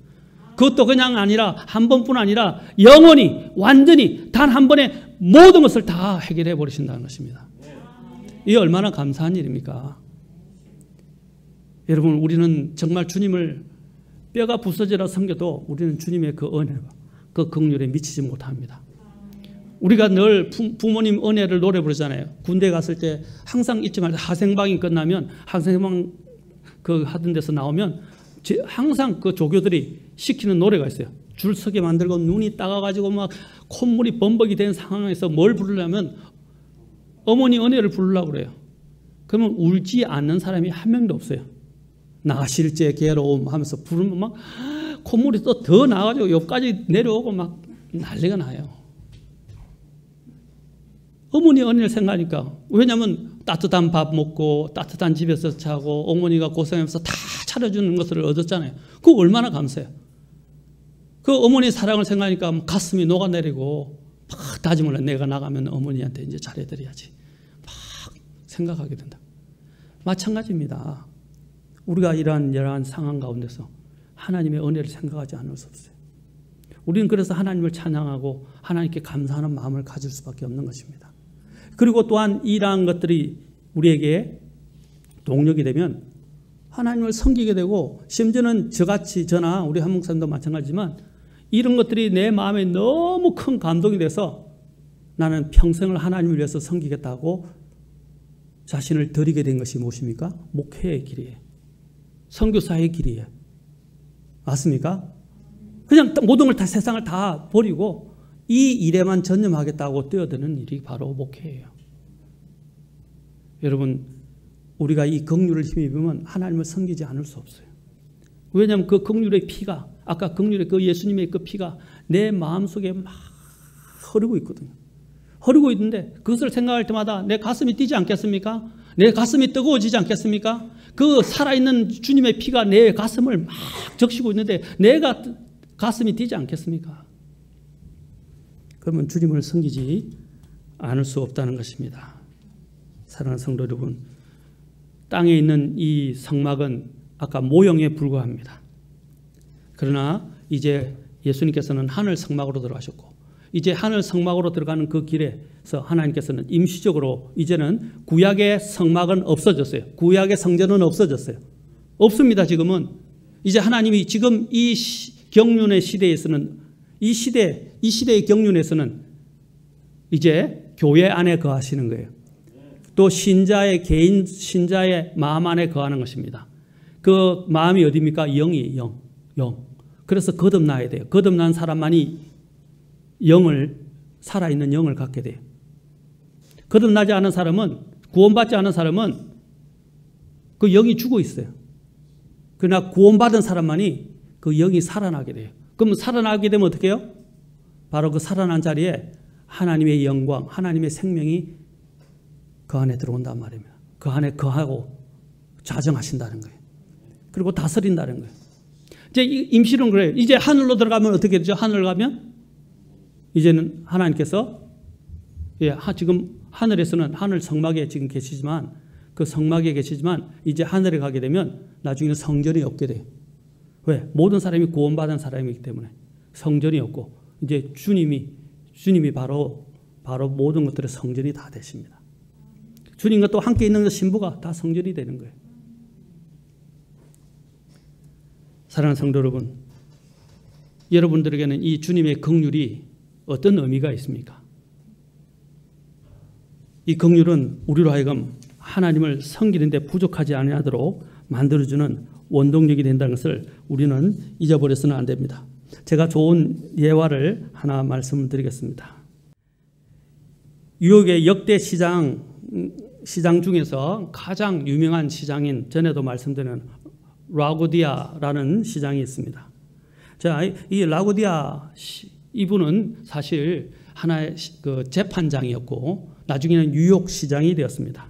그것도 그냥 아니라 한 번뿐 아니라 영원히 완전히 단 한 번에 모든 것을 다 해결해 버리신다는 것입니다. 이게 얼마나 감사한 일입니까? 여러분, 우리는 정말 주님을 뼈가 부서지라 섬겨도 우리는 주님의 그 은혜와 그 긍휼에 미치지 못합니다. 우리가 늘 부모님 은혜를 노래 부르잖아요. 군대 갔을 때 항상 잊지 말고 하생방이 끝나면 하생방 그 하던 데서 나오면 항상 그 조교들이 시키는 노래가 있어요. 줄 서게 만들고 눈이 따가지고 막 콧물이 범벅이 된 상황에서 뭘 부르려면 어머니 은혜를 부르려고 그래요. 그러면 울지 않는 사람이 한 명도 없어요. 나실제 괴로움 하면서 부르면 막 콧물이 또 더 나가지고 여기까지 내려오고 막 난리가 나요. 어머니 은혜를 생각하니까. 왜냐하면 따뜻한 밥 먹고 따뜻한 집에서 자고 어머니가 고생하면서 다 차려주는 것을 얻었잖아요. 그거 얼마나 감사해요. 그 어머니 사랑을 생각하니까 가슴이 녹아내리고 막 다짐을 해. 내가 나가면 어머니한테 이제 잘해드려야지. 막 생각하게 된다. 마찬가지입니다. 우리가 이러한 상황 가운데서 하나님의 은혜를 생각하지 않을 수 없어요. 우리는 그래서 하나님을 찬양하고 하나님께 감사하는 마음을 가질 수밖에 없는 것입니다. 그리고 또한 이러한 것들이 우리에게 동력이 되면 하나님을 섬기게 되고, 심지어는 저같이, 저나 우리 한 목사님도 마찬가지지만 이런 것들이 내 마음에 너무 큰 감동이 돼서 나는 평생을 하나님을 위해서 섬기겠다고 자신을 드리게 된 것이 무엇입니까? 목회의 길이에요. 선교사의 길이에요. 맞습니까? 그냥 모든 걸 다, 세상을 다 버리고 이 일에만 전념하겠다고 뛰어드는 일이 바로 목회예요. 여러분, 우리가 이 긍휼을 힘입으면 하나님을 섬기지 않을 수 없어요. 왜냐하면 그 긍휼의 피가, 아까 긍휼의 그 예수님의 그 피가 내 마음속에 막 흐르고 있거든요. 흐르고 있는데 그것을 생각할 때마다 내 가슴이 뛰지 않겠습니까? 내 가슴이 뜨거워지지 않겠습니까? 그 살아있는 주님의 피가 내 가슴을 막 적시고 있는데 내가 가슴이 뛰지 않겠습니까? 그러면 주님을 섬기지 않을 수 없다는 것입니다. 사랑하는 성도 여러분, 땅에 있는 이 성막은 아까 모형에 불과합니다. 그러나 이제 예수님께서는 하늘 성막으로 들어가셨고, 이제 하늘 성막으로 들어가는 그 길에서 하나님께서는 임시적으로 이제는 구약의 성막은 없어졌어요. 구약의 성전은 없어졌어요. 없습니다. 지금은. 이제 하나님이 지금 이 경륜의 시대에서는, 이 시대의 경륜에서는 이제 교회 안에 거하시는 거예요. 또 신자의, 개인 신자의 마음 안에 거하는 것입니다. 그 마음이 어디입니까? 영이, 영. 그래서 거듭나야 돼요. 거듭난 사람만이 살아있는 영을 갖게 돼요. 거듭나지 않은 사람은, 구원받지 않은 사람은 그 영이 죽어 있어요. 그러나 구원받은 사람만이 그 영이 살아나게 돼요. 그럼 살아나게 되면 어떻게 해요? 바로 그 살아난 자리에 하나님의 영광, 하나님의 생명이 그 안에 들어온단 말입니다. 그 안에 거하고 좌정하신다는 거예요. 그리고 다스린다는 거예요. 이제 임시론 그래요. 이제 하늘로 들어가면 어떻게 되죠? 하늘 가면 이제는 하나님께서, 지금 하늘에서는 하늘 성막에 지금 계시지만, 그 성막에 계시지만 이제 하늘에 가게 되면 나중에는 성전이 없게 돼요. 왜? 모든 사람이 구원받은 사람이기 때문에 성전이 없고 이제 주님이 바로 모든 것들의 성전이 다 되십니다. 주님과 또 함께 있는 그 신부가 다 성전이 되는 거예요. 사랑하는 성도 여러분, 여러분들에게는 이 주님의 긍휼이 어떤 의미가 있습니까? 이 긍휼은 우리로 하여금 하나님을 섬기는 데 부족하지 아니하도록 만들어주는 원동력이 된다는 것을 우리는 잊어버려서는 안 됩니다. 제가 좋은 예화를 하나 말씀드리겠습니다. 뉴욕의 역대 시장 중에서 가장 유명한 시장인, 전에도 말씀드린 라구디아라는 시장이 있습니다. 자, 이 라구디아 이분은 사실 하나의 그 재판장이었고 나중에는 뉴욕 시장이 되었습니다.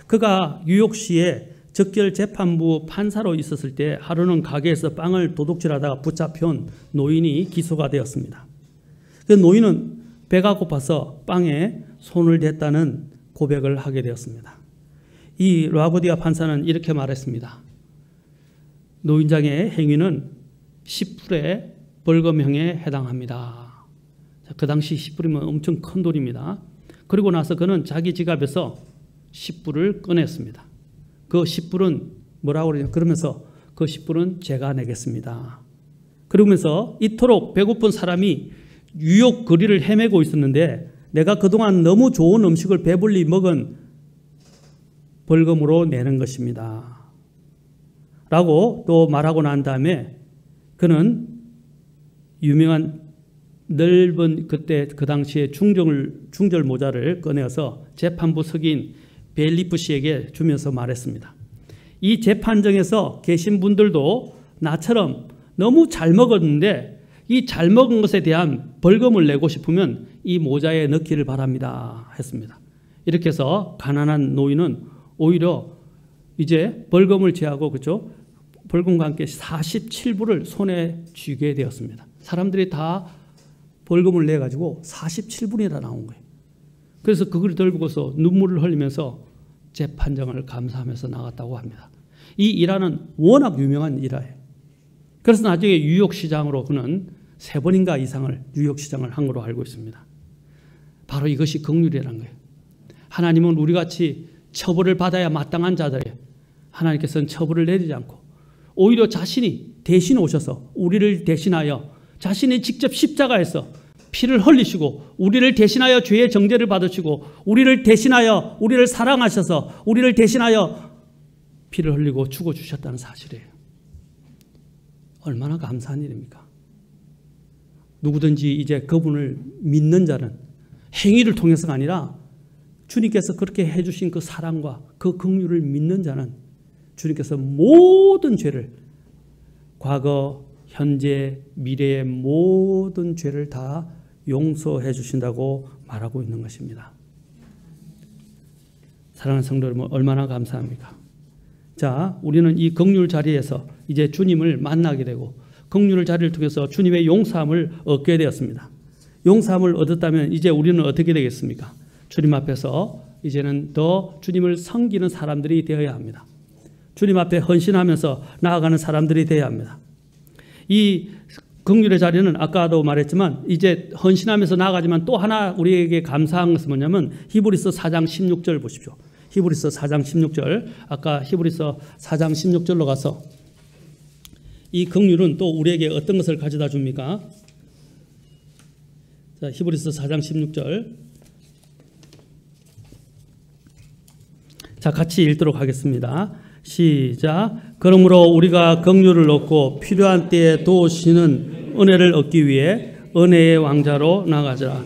그가 뉴욕시의 적결 재판부 판사로 있었을 때 하루는 가게에서 빵을 도둑질하다가 붙잡혀온 노인이 기소가 되었습니다. 그 노인은 배가 고파서 빵에 손을 댔다는 고백을 하게 되었습니다. 이 라구디아 판사는 이렇게 말했습니다. 노인장의 행위는 10불의 벌금형에 해당합니다. 그 당시 10불이면 엄청 큰 돈입니다. 그리고 나서 그는 자기 지갑에서 10불을 꺼냈습니다. 그 10불은 뭐라고 그러냐? 그러면서 그 10불은 제가 내겠습니다. 그러면서 이토록 배고픈 사람이 뉴욕 거리를 헤매고 있었는데 내가 그동안 너무 좋은 음식을 배불리 먹은 벌금으로 내는 것입니다. 라고 또 말하고 난 다음에 그는 유명한 넓은 그때 그 당시에 중절 모자를 꺼내어서 재판부 석인 벨리프 씨에게 주면서 말했습니다. 이 재판정에서 계신 분들도 나처럼 너무 잘 먹었는데 이 잘 먹은 것에 대한 벌금을 내고 싶으면 이 모자에 넣기를 바랍니다 했습니다. 이렇게 해서 가난한 노인은 오히려 이제 벌금을 제하고, 그렇죠? 벌금과 함께 47불을 손에 쥐게 되었습니다. 사람들이 다 벌금을 내가지고 47불이나 나온 거예요. 그래서 그걸 들고서 눈물을 흘리면서 재판장을 감사하면서 나갔다고 합니다. 이 일화는 워낙 유명한 일화예요. 그래서 나중에 뉴욕시장으로 그는 3번인가 이상을 뉴욕시장을 한 걸로 알고 있습니다. 바로 이것이 긍휼이라는 거예요. 하나님은 우리같이 처벌을 받아야 마땅한 자들이에요. 하나님께서는 처벌을 내리지 않고 오히려 자신이 대신 오셔서 우리를 대신하여 자신이 직접 십자가에서 피를 흘리시고 우리를 대신하여 죄의 정죄를 받으시고 우리를 대신하여 우리를 사랑하셔서 우리를 대신하여 피를 흘리고 죽어주셨다는 사실이에요. 얼마나 감사한 일입니까? 누구든지 이제 그분을 믿는 자는 행위를 통해서가 아니라 주님께서 그렇게 해주신 그 사랑과 그 긍휼을 믿는 자는 주님께서 모든 죄를 과거, 현재, 미래의 모든 죄를 다 용서해 주신다고 말하고 있는 것입니다. 사랑하는 성도 여러분, 얼마나 감사합니까? 자, 우리는 이 긍휼 자리에서 이제 주님을 만나게 되고 긍휼 자리를 통해서 주님의 용서함을 얻게 되었습니다. 용서함을 얻었다면 이제 우리는 어떻게 되겠습니까? 주님 앞에서 이제는 더 주님을 섬기는 사람들이 되어야 합니다. 주님 앞에 헌신하면서 나아가는 사람들이 되어야 합니다. 이 긍휼의 자리는 아까도 말했지만 이제 헌신하면서 나아가지만 또 하나 우리에게 감사한 것은 뭐냐면 히브리서 4장 16절 보십시오. 히브리서 4장 16절, 아까 히브리서 4장 16절로 가서 이 긍휼은 또 우리에게 어떤 것을 가져다 줍니까? 자, 히브리서 4장 16절. 자, 같이 읽도록 하겠습니다. 시작. 그러므로 우리가 긍휼을 얻고 필요한 때에 도우시는 은혜를 얻기 위해 은혜의 왕자로 나가자.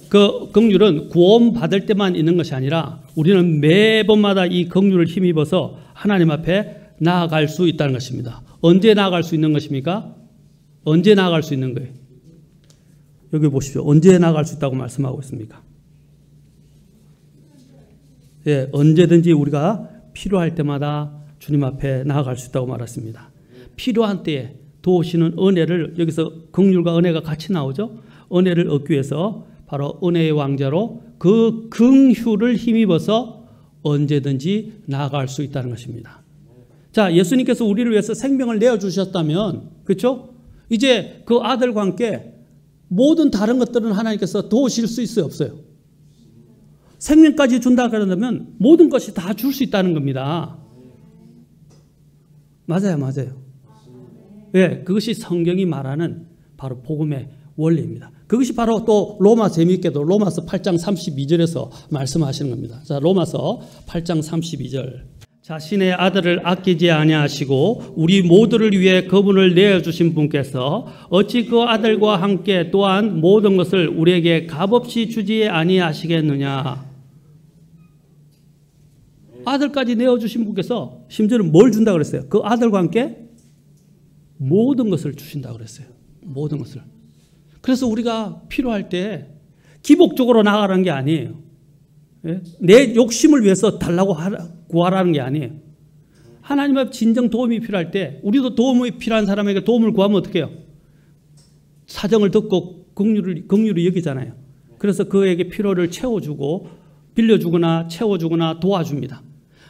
그 긍휼은 구원 받을 때만 있는 것이 아니라 우리는 매번마다 이 긍휼을 힘입어서 하나님 앞에 나아갈 수 있다는 것입니다. 언제 나아갈 수 있는 것입니까? 언제 나아갈 수 있는 거예요? 여기 보십시오. 언제 나아갈 수 있다고 말씀하고 있습니까? 예, 언제든지 우리가 필요할 때마다 주님 앞에 나아갈 수 있다고 말했습니다. 필요한 때에 도우시는 은혜를, 여기서 긍휼과 은혜가 같이 나오죠. 은혜를 얻기 위해서 바로 은혜의 왕자로 그 긍휼을 힘입어서 언제든지 나아갈 수 있다는 것입니다. 자, 예수님께서 우리를 위해서 생명을 내어주셨다면, 그렇죠? 이제 그 아들과 함께 모든 다른 것들은 하나님께서 도우실 수 있어요, 없어요? 생명까지 준다 그러면 모든 것이 다 줄 수 있다는 겁니다. 맞아요, 맞아요. 예, 그것이 성경이 말하는 바로 복음의 원리입니다. 그것이 바로 또 로마, 재미있게도 로마서 8장 32절에서 말씀하시는 겁니다. 자, 로마서 8장 32절. 자신의 아들을 아끼지 아니하시고 우리 모두를 위해 그분을 내어주신 분께서 어찌 그 아들과 함께 또한 모든 것을 우리에게 값없이 주지 아니하시겠느냐. 아들까지 내어주신 분께서 심지어는 뭘 준다고 그랬어요? 그 아들과 함께 모든 것을 주신다고 그랬어요. 모든 것을. 그래서 우리가 필요할 때 기복적으로 나가라는 게 아니에요. 내 욕심을 위해서 달라고 구하라는 게 아니에요. 하나님 앞에 진정 도움이 필요할 때 우리도 도움이 필요한 사람에게 도움을 구하면 어떻게 해요? 사정을 듣고 긍휼히 여기잖아요. 그래서 그에게 필요를 채워주고 빌려주거나 채워주거나 도와줍니다.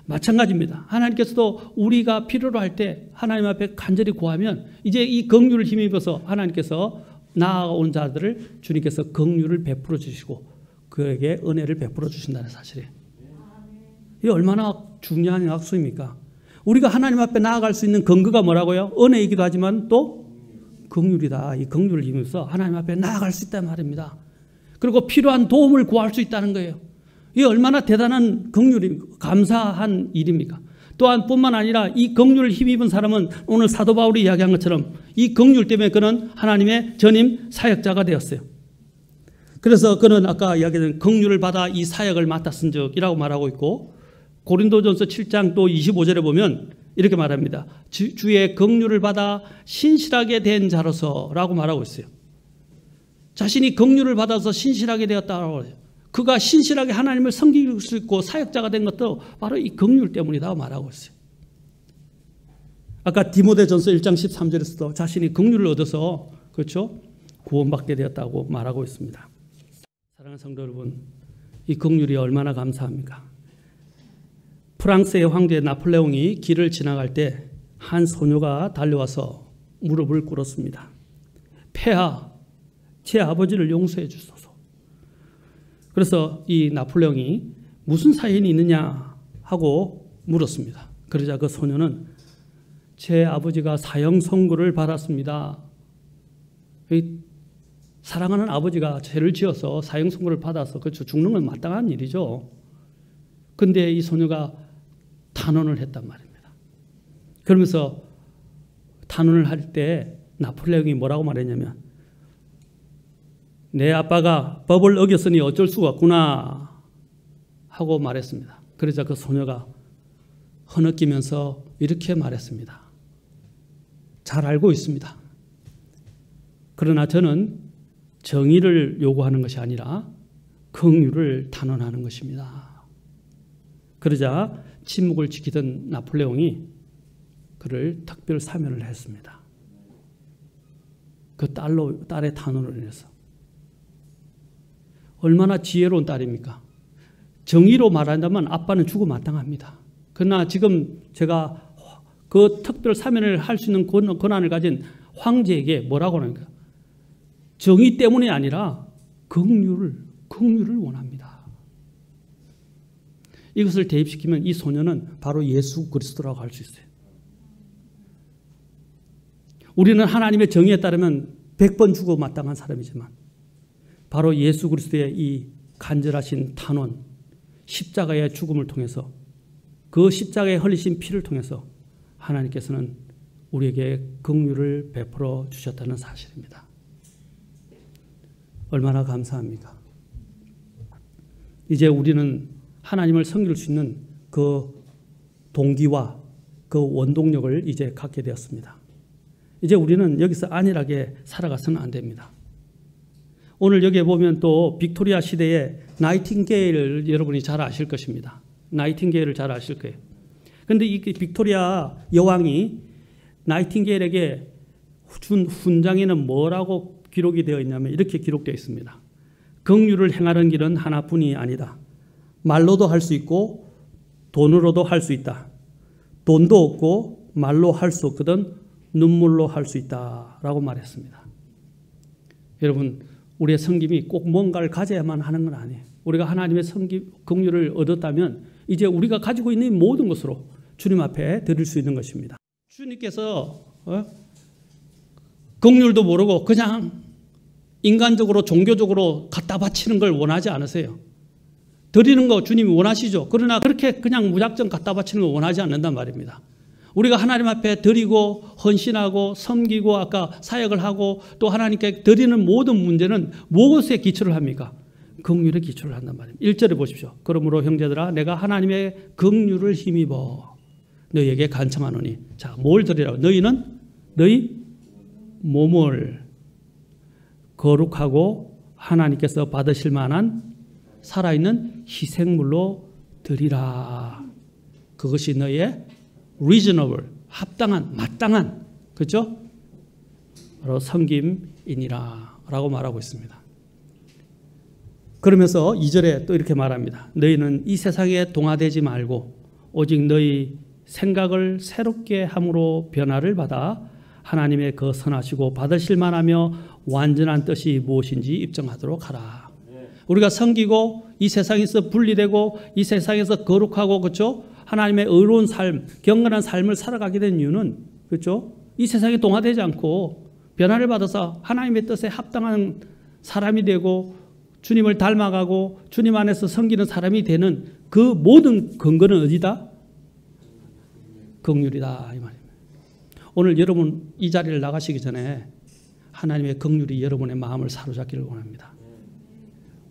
마찬가지입니다. 하나님께서도 우리가 필요로 할 때 하나님 앞에 간절히 구하면 이제 이 긍휼을 힘입어서 하나님께서 나아온 자들을 주님께서 긍휼을 베풀어 주시고 그에게 은혜를 베풀어 주신다는 사실이에요. 이게 얼마나 중요한 약속입니까? 우리가 하나님 앞에 나아갈 수 있는 근거가 뭐라고요? 은혜이기도 하지만 또 긍휼이다. 이 긍휼을 힘입어서 하나님 앞에 나아갈 수 있다는 말입니다. 그리고 필요한 도움을 구할 수 있다는 거예요. 이게 얼마나 대단한 긍휼이 감사한 일입니까? 또한 뿐만 아니라 이 긍휼을 힘입은 사람은 오늘 사도 바울이 이야기한 것처럼 이 긍휼 때문에 그는 하나님의 전임 사역자가 되었어요. 그래서 그는 아까 이야기한 긍휼을 받아 이 사역을 맡았은 적이라고 말하고 있고 고린도전서 7장 또 25절에 보면 이렇게 말합니다. 주의 긍휼을 받아 신실하게 된 자로서라고 말하고 있어요. 자신이 긍휼을 받아서 신실하게 되었다고 해요. 그가 신실하게 하나님을 섬길 수 있고 사역자가 된 것도 바로 이 긍휼 때문이라고 말하고 있어요. 아까 디모데전서 1장 13절에서도 자신이 긍휼을 얻어서 그렇죠? 구원받게 되었다고 말하고 있습니다. 사랑하는 성도 여러분, 이 긍휼이 얼마나 감사합니까? 프랑스의 황제 나폴레옹이 길을 지나갈 때 한 소녀가 달려와서 무릎을 꿇었습니다. 폐하, 제 아버지를 용서해 주소서. 그래서 이 나폴레옹이 무슨 사연이 있느냐 하고 물었습니다. 그러자 그 소녀는 제 아버지가 사형 선고를 받았습니다. 사랑하는 아버지가 죄를 지어서 사형 선고를 받아서 그렇죠. 죽는 건 마땅한 일이죠. 근데 이 소녀가 탄원을 했단 말입니다. 그러면서 탄원을 할 때 나폴레옹이 뭐라고 말했냐면 내 아빠가 법을 어겼으니 어쩔 수가 없구나 하고 말했습니다. 그러자 그 소녀가 흐느끼면서 이렇게 말했습니다. 잘 알고 있습니다. 그러나 저는 정의를 요구하는 것이 아니라 긍휼을 단언하는 것입니다. 그러자 침묵을 지키던 나폴레옹이 그를 특별 사면을 했습니다. 그 딸의 탄원으로 인해서. 얼마나 지혜로운 딸입니까? 정의로 말한다면 아빠는 죽어 마땅합니다. 그러나 지금 제가 그 특별 사면을 할 수 있는 권한을 가진 황제에게 뭐라고 하는가? 정의 때문이 아니라 긍휼을 원합니다. 이것을 대입시키면 이 소녀는 바로 예수 그리스도라고 할 수 있어요. 우리는 하나님의 정의에 따르면 100번 죽어 마땅한 사람이지만 바로 예수 그리스도의 이 간절하신 탄원, 십자가의 죽음을 통해서 그 십자가에 흘리신 피를 통해서 하나님께서는 우리에게 긍휼을 베풀어 주셨다는 사실입니다. 얼마나 감사합니까? 이제 우리는 하나님을 섬길 수 있는 그 동기와 그 원동력을 이제 갖게 되었습니다. 이제 우리는 여기서 안일하게 살아가서는 안 됩니다. 오늘 여기에 보면 또 빅토리아 시대의 나이팅게일을 여러분이 잘 아실 것입니다. 나이팅게일을 잘 아실 거예요. 그런데 이 빅토리아 여왕이 나이팅게일에게 준 훈장에는 뭐라고 기록이 되어 있냐면 이렇게 기록되어 있습니다. 긍휼을 행하는 길은 하나뿐이 아니다. 말로도 할 수 있고 돈으로도 할 수 있다. 돈도 없고 말로 할 수 없거든 눈물로 할 수 있다라고 말했습니다. 여러분, 우리의 섬김이 꼭 뭔가를 가져야만 하는 건 아니에요. 우리가 하나님의 섬김, 긍휼을 얻었다면 이제 우리가 가지고 있는 모든 것으로 주님 앞에 드릴 수 있는 것입니다. 주님께서 긍휼도 모르고 그냥 인간적으로 종교적으로 갖다 바치는 걸 원하지 않으세요. 드리는 거 주님이 원하시죠. 그러나 그렇게 그냥 무작정 갖다 바치는 거 원하지 않는단 말입니다. 우리가 하나님 앞에 드리고 헌신하고 섬기고 아까 사역을 하고 또 하나님께 드리는 모든 문제는 무엇에 기초를 합니까? 긍휼에 기초를 한단 말입니다. 1절에 보십시오. 그러므로 형제들아 내가 하나님의 긍휼을 힘입어 너희에게 간청하노니 자, 뭘 드리라고? 너희는 너희 몸을 거룩하고 하나님께서 받으실 만한 살아있는 희생물로 드리라. 그것이 너희의 reasonable, 합당한, 마땅한, 그렇죠? 바로 섬김이니라 라고 말하고 있습니다. 그러면서 2절에 또 이렇게 말합니다. 너희는 이 세상에 동화되지 말고 오직 너희 생각을 새롭게 함으로 변화를 받아 하나님의 그 선하시고 받으실 만하며 완전한 뜻이 무엇인지 입증하도록 하라. 우리가 섬기고 이 세상에서 분리되고 이 세상에서 거룩하고 그렇죠? 하나님의 의로운 삶, 경건한 삶을 살아가게 된 이유는 그렇죠? 이 세상에 동화되지 않고 변화를 받아서 하나님의 뜻에 합당한 사람이 되고 주님을 닮아가고 주님 안에서 섬기는 사람이 되는 그 모든 근거는 어디다? 긍휼이다 이 말입니다. 오늘 여러분 이 자리를 나가시기 전에 하나님의 긍휼이 여러분의 마음을 사로잡기를 원합니다.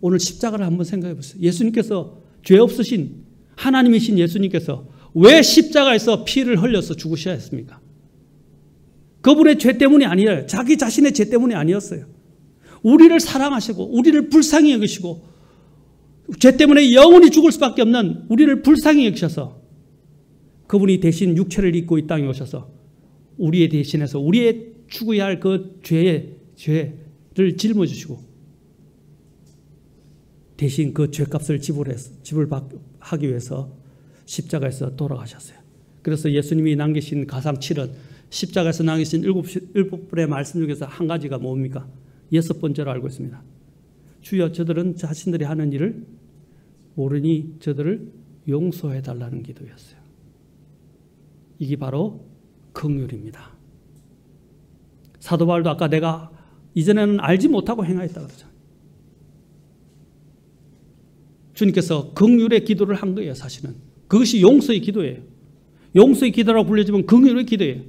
오늘 십자가를 한번 생각해 보세요. 예수님께서 죄 없으신 하나님이신 예수님께서 왜 십자가에서 피를 흘려서 죽으셔야 했습니까? 그분의 죄 때문이 아니에요. 자기 자신의 죄 때문이 아니었어요. 우리를 사랑하시고 우리를 불쌍히 여기시고 죄 때문에 영원히 죽을 수밖에 없는 우리를 불쌍히 여기셔서 그분이 대신 육체를 입고 이 땅에 오셔서 우리의 대신해서 우리의 죽어야 할 그 죄를 짊어지시고 대신 그 죄값을 지불하기 위해서 십자가에서 돌아가셨어요. 그래서 예수님이 남기신 가상 7은 십자가에서 남기신 일곱 분의 말씀 중에서 한 가지가 뭡니까? 6번째로 알고 있습니다. 주여 저들은 자신들이 하는 일을 모르니 저들을 용서해 달라는 기도였어요. 이게 바로 긍휼입니다. 사도 바울도 아까 내가 이전에는 알지 못하고 행하였다 그러잖아요. 주님께서 긍휼의 기도를 한 거예요. 사실은 그것이 용서의 기도예요. 용서의 기도라고 불려지면 긍휼의 기도예요.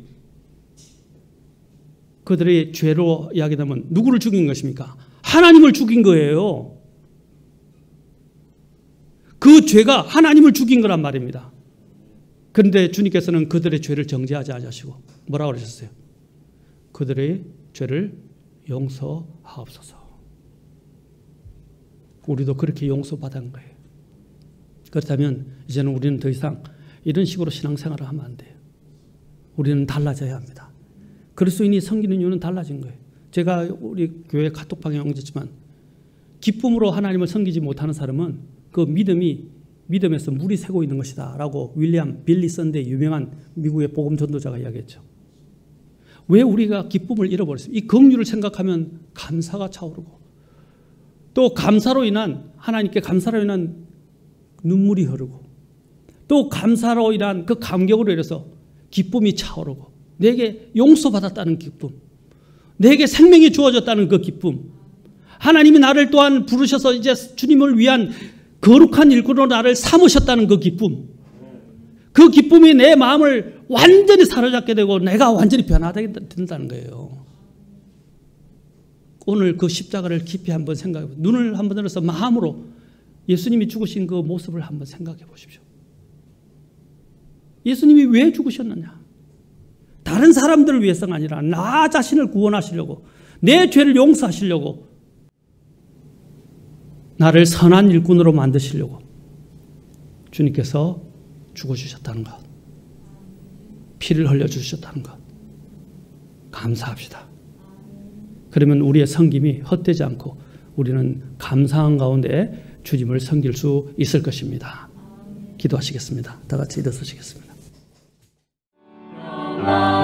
그들의 죄로 이야기하면 누구를 죽인 것입니까? 하나님을 죽인 거예요. 그 죄가 하나님을 죽인 거란 말입니다. 그런데 주님께서는 그들의 죄를 정죄하지 않으시고 뭐라고 그러셨어요? 그들의 죄를 용서하옵소서. 우리도 그렇게 용서받은 거예요. 그렇다면 이제는 우리는 더 이상 이런 식으로 신앙생활을 하면 안 돼요. 우리는 달라져야 합니다. 그리스도인이 섬기는 이유는 달라진 거예요. 제가 우리 교회 카톡방에 옮겼지만 기쁨으로 하나님을 섬기지 못하는 사람은 그 믿음에서 물이 새고 있는 것이다 라고 윌리엄 빌리 선데이 유명한 미국의 복음 전도자가 이야기했죠. 왜 우리가 기쁨을 잃어버렸어요? 이 긍휼을 생각하면 감사가 차오르고 또 감사로 인한 하나님께 감사로 인한 눈물이 흐르고 또 감사로 인한 그 감격으로 인해서 기쁨이 차오르고 내게 용서받았다는 기쁨, 내게 생명이 주어졌다는 그 기쁨, 하나님이 나를 또한 부르셔서 이제 주님을 위한 거룩한 일꾼으로 나를 삼으셨다는 그 기쁨, 그 기쁨이 내 마음을 완전히 사로잡게 되고 내가 완전히 변화되게 된다는 거예요. 오늘 그 십자가를 깊이 한번 생각해 보세요. 눈을 한번 들어서 마음으로 예수님이 죽으신 그 모습을 한번 생각해 보십시오. 예수님이 왜 죽으셨느냐? 다른 사람들을 위해서가 아니라 나 자신을 구원하시려고, 내 죄를 용서하시려고, 나를 선한 일꾼으로 만드시려고 주님께서 죽어주셨다는 것, 피를 흘려주셨다는 것, 감사합시다. 그러면 우리의 섬김이 헛되지 않고 우리는 감사한 가운데 주님을 섬길 수 있을 것입니다. 기도하시겠습니다. 다 같이 일어서시겠습니다. 주